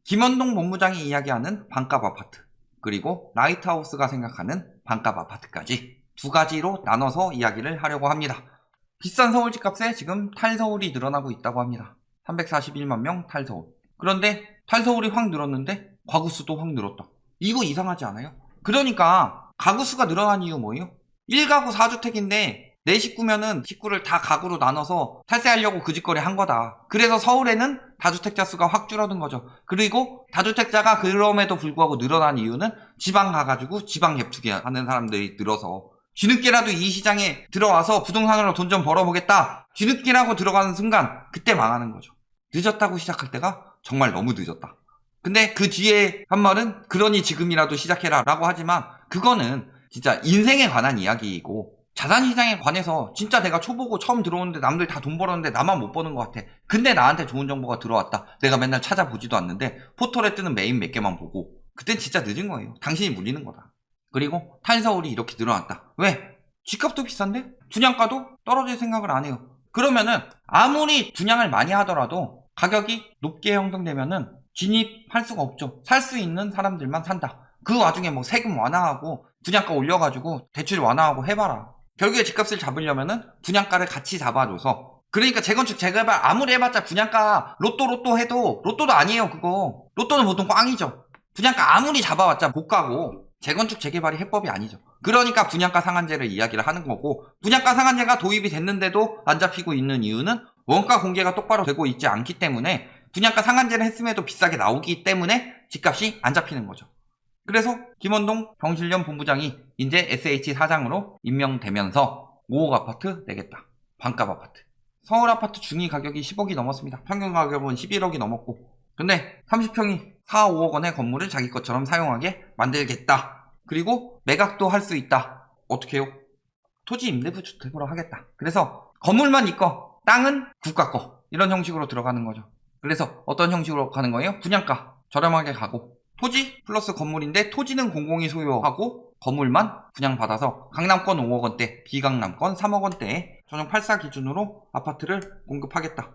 김원동 본부장이 이야기하는 반값 아파트, 그리고 라이트하우스가 생각하는 반값 아파트까지 두 가지로 나눠서 이야기를 하려고 합니다. 비싼 서울 집값에 지금 탈서울이 늘어나고 있다고 합니다. 341만 명 탈서울. 그런데 탈서울이 확 늘었는데 가구수도 확 늘었다. 이거 이상하지 않아요? 그러니까 가구수가 늘어난 이유 뭐예요? 1가구 4주택인데 내 식구면은 식구를 다 가구로 나눠서 탈세하려고 그 짓거리 한 거다. 그래서 서울에는 다주택자 수가 확 줄어든 거죠. 그리고 다주택자가 그럼에도 불구하고 늘어난 이유는 지방 가가지고 지방 갭투기 하는 사람들이 늘어서 뒤늦게라도 이 시장에 들어와서 부동산으로 돈 좀 벌어보겠다. 뒤늦게라고 들어가는 순간 그때 망하는 거죠. 늦었다고 시작할 때가 정말 너무 늦었다. 근데 그 뒤에 한 말은 그러니 지금이라도 시작해라 라고 하지만 그거는 진짜 인생에 관한 이야기이고 자산시장에 관해서 진짜 내가 초보고 처음 들어오는데 남들 다 돈 벌었는데 나만 못 버는 것 같아. 근데 나한테 좋은 정보가 들어왔다. 내가 맨날 찾아보지도 않는데 포털에 뜨는 메인 몇 개만 보고 그땐 진짜 늦은 거예요. 당신이 물리는 거다. 그리고 탈서울이 이렇게 늘어났다. 왜? 집값도 비싼데? 분양가도 떨어질 생각을 안 해요. 그러면은 아무리 분양을 많이 하더라도 가격이 높게 형성되면은 진입할 수가 없죠. 살 수 있는 사람들만 산다. 그 와중에 뭐 세금 완화하고 분양가 올려가지고 대출 완화하고 해봐라. 결국에 집값을 잡으려면은 분양가를 같이 잡아줘서 그러니까 재건축 재개발 아무리 해봤자 분양가 로또 해도 로또도 아니에요. 그거 로또는 보통 꽝이죠. 분양가 아무리 잡아봤자 고가고 재건축 재개발이 해법이 아니죠. 그러니까 분양가 상한제를 이야기를 하는 거고 분양가 상한제가 도입이 됐는데도 안 잡히고 있는 이유는 원가 공개가 똑바로 되고 있지 않기 때문에 분양가 상한제를 했음에도 비싸게 나오기 때문에 집값이 안 잡히는 거죠. 그래서 김원동 경실련 본부장이 이제 SH 사장으로 임명되면서 5억 아파트 내겠다. 반값 아파트. 서울 아파트 중위 가격이 10억이 넘었습니다. 평균 가격은 11억이 넘었고 근데 30평이 4, 5억 원의 건물을 자기 것처럼 사용하게 만들겠다. 그리고 매각도 할 수 있다. 어떻게 해요? 토지 임대부 주택으로 하겠다. 그래서 건물만 네 거, 땅은 국가 거. 이런 형식으로 들어가는 거죠. 그래서 어떤 형식으로 가는 거예요? 분양가 저렴하게 가고 토지 플러스 건물인데 토지는 공공이 소유하고 건물만 분양받아서 강남권 5억 원대, 비강남권 3억 원대에 전용 84 기준으로 아파트를 공급하겠다.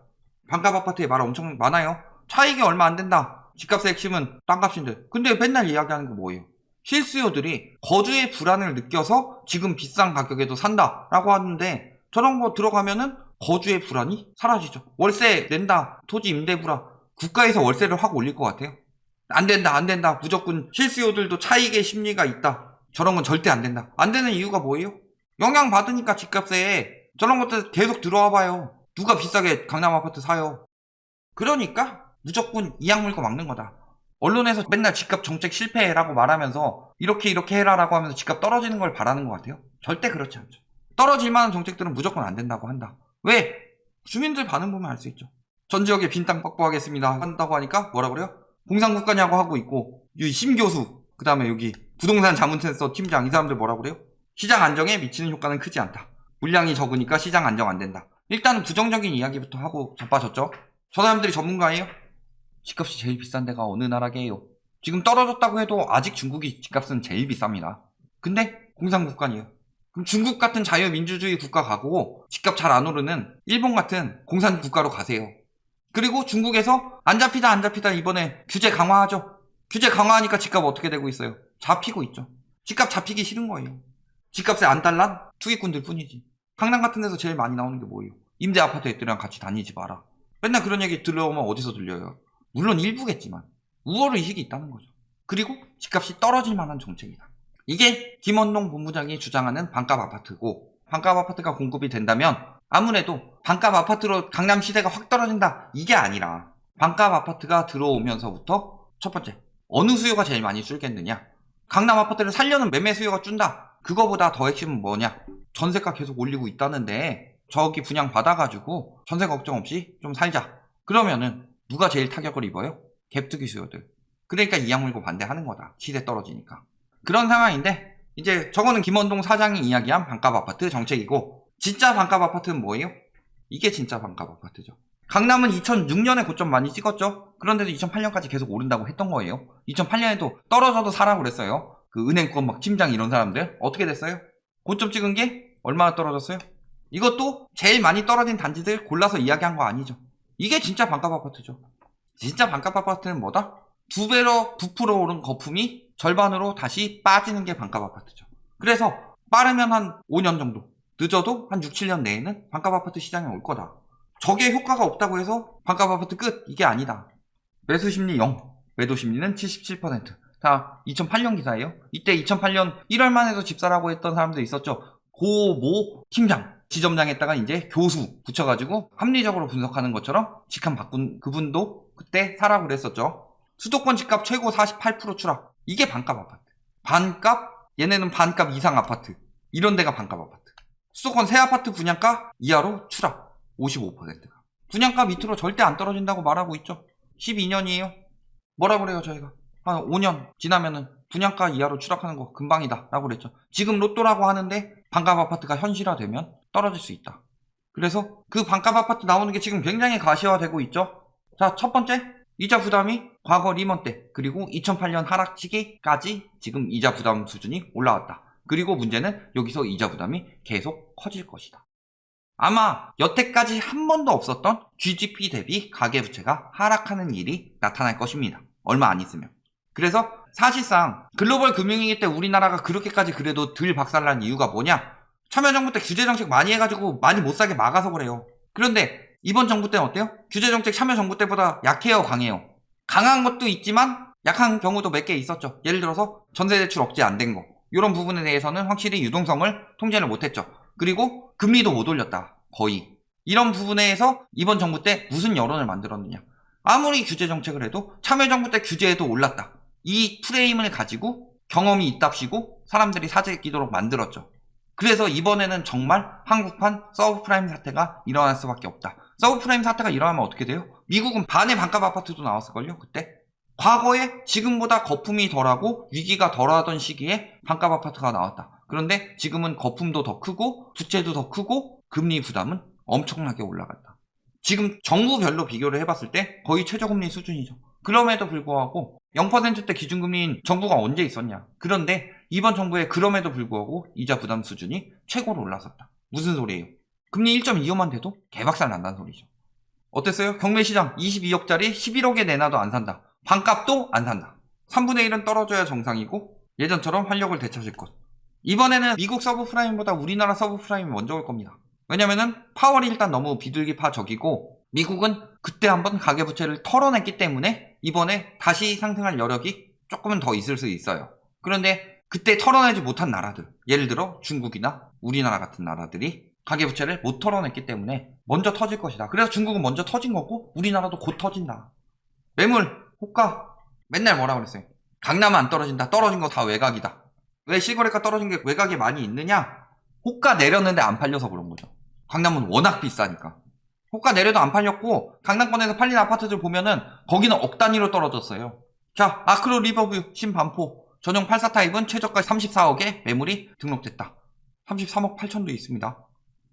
반값 아파트에 말 엄청 많아요. 차익이 얼마 안 된다. 집값의 핵심은 땅값인데. 근데 맨날 이야기하는 게 뭐예요? 실수요들이 거주의 불안을 느껴서 지금 비싼 가격에도 산다라고 하는데 저런 거 들어가면은 거주의 불안이 사라지죠. 월세 낸다. 토지 임대부라. 국가에서 월세를 확 올릴 것 같아요. 안 된다. 무조건 실수요들도 차익의 심리가 있다. 저런 건 절대 안 된다. 안 되는 이유가 뭐예요? 영향받으니까 집값에 저런 것들 계속 들어와 봐요. 누가 비싸게 강남 아파트 사요. 그러니까 무조건 이악 물고 막는 거다. 언론에서 맨날 집값 정책 실패라고 말하면서 이렇게 해라라고 하면서 집값 떨어지는 걸 바라는 것 같아요. 절대 그렇지 않죠. 떨어질 만한 정책들은 무조건 안 된다고 한다. 왜? 주민들 반응 보면 알 수 있죠. 전 지역에 빈 땅 확보하겠습니다 한다고 하니까 뭐라 그래요? 공산국가냐고 하고 있고 이 심교수 그 다음에 여기 부동산 자문센터 팀장 이 사람들 뭐라 그래요? 시장 안정에 미치는 효과는 크지 않다. 물량이 적으니까 시장 안정 안 된다. 일단은 부정적인 이야기부터 하고 자빠졌죠. 저 사람들이 전문가예요? 집값이 제일 비싼 데가 어느 나라게요? 지금 떨어졌다고 해도 아직 중국이 집값은 제일 비쌉니다. 근데 공산국가니에요. 그럼 중국 같은 자유민주주의 국가 가고 집값 잘 안 오르는 일본 같은 공산국가로 가세요. 그리고 중국에서 안 잡히다 이번에 규제 강화하죠. 규제 강화하니까 집값 어떻게 되고 있어요? 잡히고 있죠. 집값 잡히기 싫은 거예요. 집값에 안 달란 투기꾼들 뿐이지. 강남 같은 데서 제일 많이 나오는 게 뭐예요? 임대 아파트 애들이랑 같이 다니지 마라. 맨날 그런 얘기 들려오면 어디서 들려요? 물론 일부겠지만 우월 의식이 있다는 거죠. 그리고 집값이 떨어질 만한 정책이다. 이게 김원동 본부장이 주장하는 반값 아파트고 반값 아파트가 공급이 된다면 아무래도 반값 아파트로 강남 시세가 확 떨어진다 이게 아니라 반값 아파트가 들어오면서부터 첫 번째 어느 수요가 제일 많이 줄겠느냐. 강남 아파트를 살려는 매매 수요가 준다. 그거보다 더 핵심은 뭐냐. 전세가 계속 올리고 있다는데 저기 분양 받아가지고 전세 걱정 없이 좀 살자. 그러면은 누가 제일 타격을 입어요? 갭투기 수요들. 그러니까 이악 물고 반대하는 거다. 시세 떨어지니까. 그런 상황인데 이제 저거는 김원동 사장이 이야기한 반값 아파트 정책이고 진짜 반값 아파트는 뭐예요? 이게 진짜 반값 아파트죠. 강남은 2006년에 고점 많이 찍었죠. 그런데도 2008년까지 계속 오른다고 했던 거예요. 2008년에도 떨어져도 사라고 그랬어요. 그 은행권 막 팀장 이런 사람들 어떻게 됐어요? 고점 찍은 게 얼마나 떨어졌어요? 이것도 제일 많이 떨어진 단지들 골라서 이야기한 거 아니죠. 이게 진짜 반값 아파트죠. 진짜 반값 아파트는 뭐다? 2배로 부풀어 오른 거품이 절반으로 다시 빠지는 게 반값 아파트죠. 그래서 빠르면 한 5년 정도, 늦어도 한 6, 7년 내에는 반값 아파트 시장에 올 거다. 저게 효과가 없다고 해서 반값 아파트 끝, 이게 아니다. 매수 심리 0, 매도 심리는 77%. 자, 2008년 기사예요. 이때 2008년 1월만 해도 집사라고 했던 사람도 있었죠. 고모 팀장, 지점장에다가 이제 교수 붙여가지고 합리적으로 분석하는 것처럼 직함 바꾼 그분도 그때 사라고 그랬었죠. 수도권 집값 최고 48% 추락. 이게 반값 아파트. 반값, 얘네는 반값 이상 아파트. 이런 데가 반값 아파트. 수도권 새 아파트 분양가 이하로 추락. 55%가. 분양가 밑으로 절대 안 떨어진다고 말하고 있죠. 12년이에요. 뭐라 그래요, 저희가? 한 5년 지나면은 분양가 이하로 추락하는 거 금방이다 라고 그랬죠. 지금 로또라고 하는데 반값 아파트가 현실화되면 떨어질 수 있다. 그래서 그 반값 아파트 나오는 게 지금 굉장히 가시화되고 있죠. 자, 첫 번째, 이자 부담이 과거 리먼 때 그리고 2008년 하락 시기까지 지금 이자 부담 수준이 올라왔다. 그리고 문제는 여기서 이자 부담이 계속 커질 것이다. 아마 여태까지 한 번도 없었던 GDP 대비 가계부채가 하락하는 일이 나타날 것입니다. 얼마 안 있으면. 그래서 사실상 글로벌 금융위기 때 우리나라가 그렇게까지 그래도 덜 박살난 이유가 뭐냐? 참여정부 때 규제정책 많이 해가지고 많이 못 사게 막아서 그래요. 그런데 이번 정부 때는 어때요? 규제정책 참여정부 때보다 약해요, 강해요? 강한 것도 있지만 약한 경우도 몇 개 있었죠. 예를 들어서 전세대출 억제 안 된 거. 이런 부분에 대해서는 확실히 유동성을 통제를 못했죠. 그리고 금리도 못 올렸다. 거의. 이런 부분에서 이번 정부 때 무슨 여론을 만들었느냐. 아무리 규제정책을 해도 참여정부 때 규제에도 올랐다. 이 프레임을 가지고 경험이 있답시고 사람들이 사재 끼도록 만들었죠. 그래서 이번에는 정말 한국판 서브프라임 사태가 일어날 수밖에 없다. 서브프라임 사태가 일어나면 어떻게 돼요? 미국은 반의 반값 아파트도 나왔을걸요, 그때? 과거에 지금보다 거품이 덜하고 위기가 덜하던 시기에 반값 아파트가 나왔다. 그런데 지금은 거품도 더 크고 부채도 더 크고 금리 부담은 엄청나게 올라갔다. 지금 정부별로 비교를 해봤을 때 거의 최저금리 수준이죠. 그럼에도 불구하고 0%대 기준금리인 정부가 언제 있었냐. 그런데 이번 정부에 그럼에도 불구하고 이자 부담 수준이 최고로 올라섰다. 무슨 소리예요? 금리 1.25만 돼도 개박살 난다는 소리죠. 어땠어요? 경매시장 22억짜리 11억에 내놔도 안 산다. 반값도 안 산다. 3분의 1은 떨어져야 정상이고 예전처럼 활력을 되찾을 것. 이번에는 미국 서브프라임보다 우리나라 서브프라임이 먼저 올 겁니다. 왜냐면은 파월이 일단 너무 비둘기파적이고 미국은 그때 한번 가계부채를 털어냈기 때문에 이번에 다시 상승할 여력이 조금은 더 있을 수 있어요. 그런데 그때 털어내지 못한 나라들, 예를 들어 중국이나 우리나라 같은 나라들이 가계부채를 못 털어냈기 때문에 먼저 터질 것이다. 그래서 중국은 먼저 터진 거고 우리나라도 곧 터진다. 매물, 호가 맨날 뭐라 그랬어요? 강남은 안 떨어진다. 떨어진 거 다 외곽이다. 왜 실거래가 떨어진 게 외곽에 많이 있느냐? 호가 내렸는데 안 팔려서 그런 거죠. 강남은 워낙 비싸니까. 호가 내려도 안 팔렸고 강남권에서 팔린 아파트들 보면은 거기는 억 단위로 떨어졌어요. 자, 아크로 리버뷰 신반포 전용 84 타입은 최저가 34억에 매물이 등록됐다. 33억 8천도 있습니다.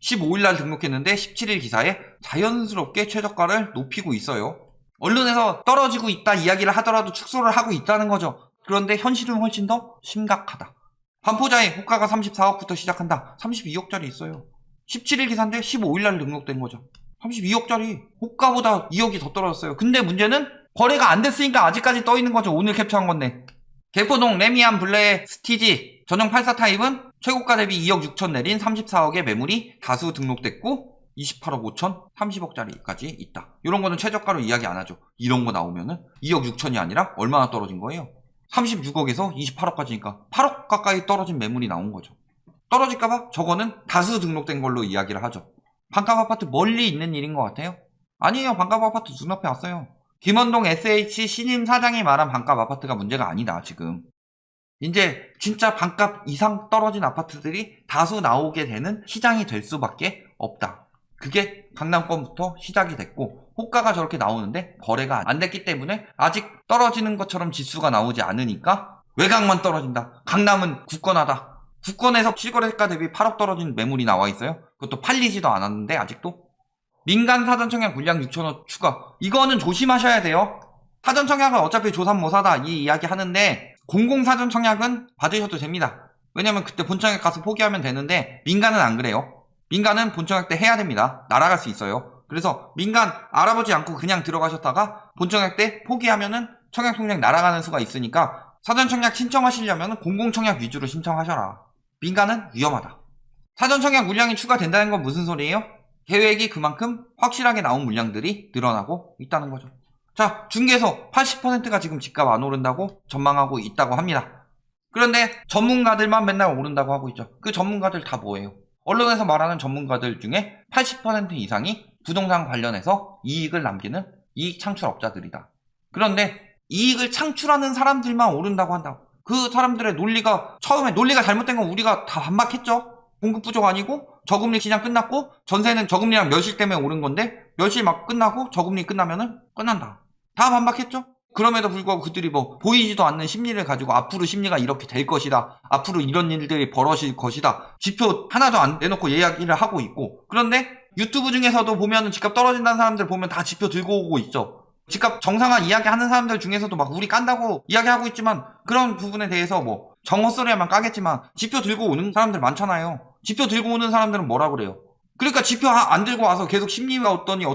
15일날 등록했는데 17일 기사에 자연스럽게 최저가를 높이고 있어요. 언론에서 떨어지고 있다 이야기를 하더라도 축소를 하고 있다는 거죠. 그런데 현실은 훨씬 더 심각하다. 반포자에 호가가 34억부터 시작한다. 32억짜리 있어요. 17일 기사인데 15일날 등록된 거죠. 32억짜리 호가보다 2억이 더 떨어졌어요. 근데 문제는 거래가 안 됐으니까 아직까지 떠있는 거죠. 오늘 캡처한 건데. 개포동 레미안 블레 스티지 전용 84 타입은 최고가 대비 2억 6천 내린 34억의 매물이 다수 등록됐고 28억 5천 30억짜리까지 있다. 이런 거는 최저가로 이야기 안 하죠. 이런 거 나오면은 2억 6천이 아니라 얼마나 떨어진 거예요? 36억에서 28억까지니까 8억 가까이 떨어진 매물이 나온 거죠. 떨어질까봐 저거는 다수 등록된 걸로 이야기를 하죠. 반값 아파트 멀리 있는 일인 것 같아요? 아니에요. 반값 아파트 눈앞에 왔어요. 김원동 SH 신임 사장이 말한 반값 아파트가 문제가 아니다. 지금 이제 진짜 반값 이상 떨어진 아파트들이 다수 나오게 되는 시장이 될 수밖에 없다. 그게 강남권부터 시작이 됐고 호가가 저렇게 나오는데 거래가 안 됐기 때문에 아직 떨어지는 것처럼 지수가 나오지 않으니까 외곽만 떨어진다. 강남은 굳건하다. 굳건해서 실거래가 대비 8억 떨어진 매물이 나와 있어요. 그것도 팔리지도 않았는데 아직도. 민간 사전청약 물량 6천호 추가. 이거는 조심하셔야 돼요. 사전청약은 어차피 조삼모사다 이 이야기 하는데 공공사전청약은 받으셔도 됩니다. 왜냐면 그때 본청약 가서 포기하면 되는데 민간은 안 그래요. 민간은 본청약 때 해야 됩니다. 날아갈 수 있어요. 그래서 민간 알아보지 않고 그냥 들어가셨다가 본청약 때 포기하면은 청약 통장 날아가는 수가 있으니까 사전 청약 신청하시려면 공공청약 위주로 신청하셔라. 민간은 위험하다. 사전 청약 물량이 추가된다는 건 무슨 소리예요? 계획이 그만큼 확실하게 나온 물량들이 늘어나고 있다는 거죠. 자, 중개소 80%가 지금 집값 안 오른다고 전망하고 있다고 합니다. 그런데 전문가들만 맨날 오른다고 하고 있죠. 그 전문가들 다 뭐예요? 언론에서 말하는 전문가들 중에 80% 이상이 부동산 관련해서 이익을 남기는 이익 창출업자들이다. 그런데 이익을 창출하는 사람들만 오른다고 한다고. 그 사람들의 논리가 처음에 논리가 잘못된 건 우리가 다 반박했죠. 공급 부족 아니고 저금리 시장 끝났고 전세는 저금리랑 멸실 때문에 오른 건데 멸실 막 끝나고 저금리 끝나면은 끝난다. 다 반박했죠. 그럼에도 불구하고 그들이 뭐 보이지도 않는 심리를 가지고 앞으로 심리가 이렇게 될 것이다. 앞으로 이런 일들이 벌어질 것이다. 지표 하나도 안 내놓고 이야기를 하고 있고, 그런데 유튜브 중에서도 보면은 집값 떨어진다는 사람들 보면 다 지표 들고 오고 있죠. 집값 정상화 이야기하는 사람들 중에서도 막 우리 깐다고 이야기하고 있지만 그런 부분에 대해서 뭐 정헛소리야만 까겠지만 지표 들고 오는 사람들 많잖아요. 지표 들고 오는 사람들은 뭐라 그래요? 그러니까 지표 안 들고 와서 계속 심리가 어떠니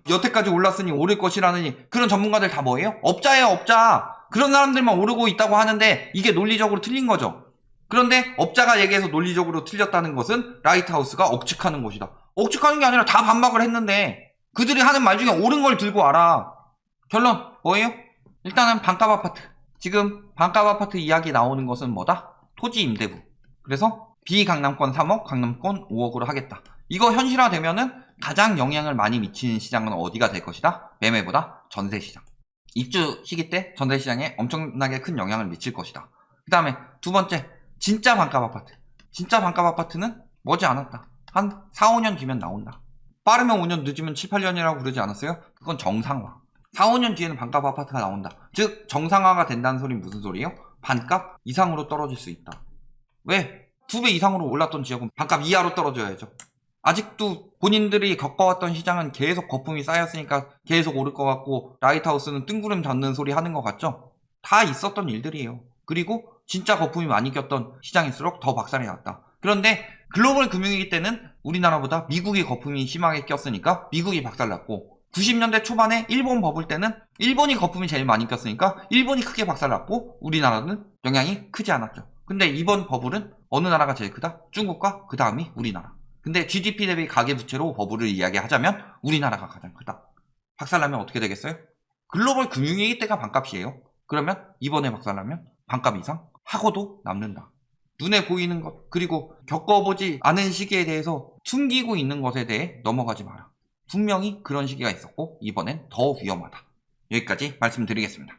여태까지 올랐으니 오를 것이라느니 그런 전문가들 다 뭐예요? 업자예요, 업자. 그런 사람들만 오르고 있다고 하는데 이게 논리적으로 틀린 거죠. 그런데 업자가 얘기해서 논리적으로 틀렸다는 것은 라이트하우스가 억측하는 것이다. 억측하는 게 아니라 다 반박을 했는데 그들이 하는 말 중에 옳은 걸 들고 와라. 결론 뭐예요? 일단은 반값 아파트. 지금 반값 아파트 이야기 나오는 것은 뭐다? 토지 임대부. 그래서 비강남권 3억, 강남권 5억으로 하겠다. 이거 현실화되면은 가장 영향을 많이 미치는 시장은 어디가 될 것이다? 매매보다 전세시장. 입주 시기 때 전세시장에 엄청나게 큰 영향을 미칠 것이다. 그 다음에 두 번째, 진짜 반값 아파트. 진짜 반값 아파트는 머지않았다. 한 4, 5년 뒤면 나온다. 빠르면 5년, 늦으면 7, 8년이라고 그러지 않았어요? 그건 정상화. 4, 5년 뒤에는 반값 아파트가 나온다. 즉 정상화가 된다는 소리는 무슨 소리예요? 반값 이상으로 떨어질 수 있다. 왜? 2배 이상으로 올랐던 지역은 반값 이하로 떨어져야죠. 아직도 본인들이 겪어왔던 시장은 계속 거품이 쌓였으니까 계속 오를 것 같고 라이트하우스는 뜬구름 잡는 소리 하는 것 같죠? 다 있었던 일들이에요. 그리고 진짜 거품이 많이 꼈던 시장일수록 더 박살이 났다. 그런데 글로벌 금융위기 때는 우리나라보다 미국이 거품이 심하게 꼈으니까 미국이 박살났고 90년대 초반에 일본 버블 때는 일본이 거품이 제일 많이 꼈으니까 일본이 크게 박살났고 우리나라는 영향이 크지 않았죠. 근데 이번 버블은 어느 나라가 제일 크다? 중국과 그 다음이 우리나라. 근데 GDP 대비 가계부채로 버블을 이야기하자면 우리나라가 가장 크다. 박살나면 어떻게 되겠어요? 글로벌 금융위기 때가 반값이에요. 그러면 이번에 박살나면 반값 이상 하고도 남는다. 눈에 보이는 것 그리고 겪어보지 않은 시기에 대해서 숨기고 있는 것에 대해 넘어가지 마라. 분명히 그런 시기가 있었고 이번엔 더 위험하다. 여기까지 말씀드리겠습니다.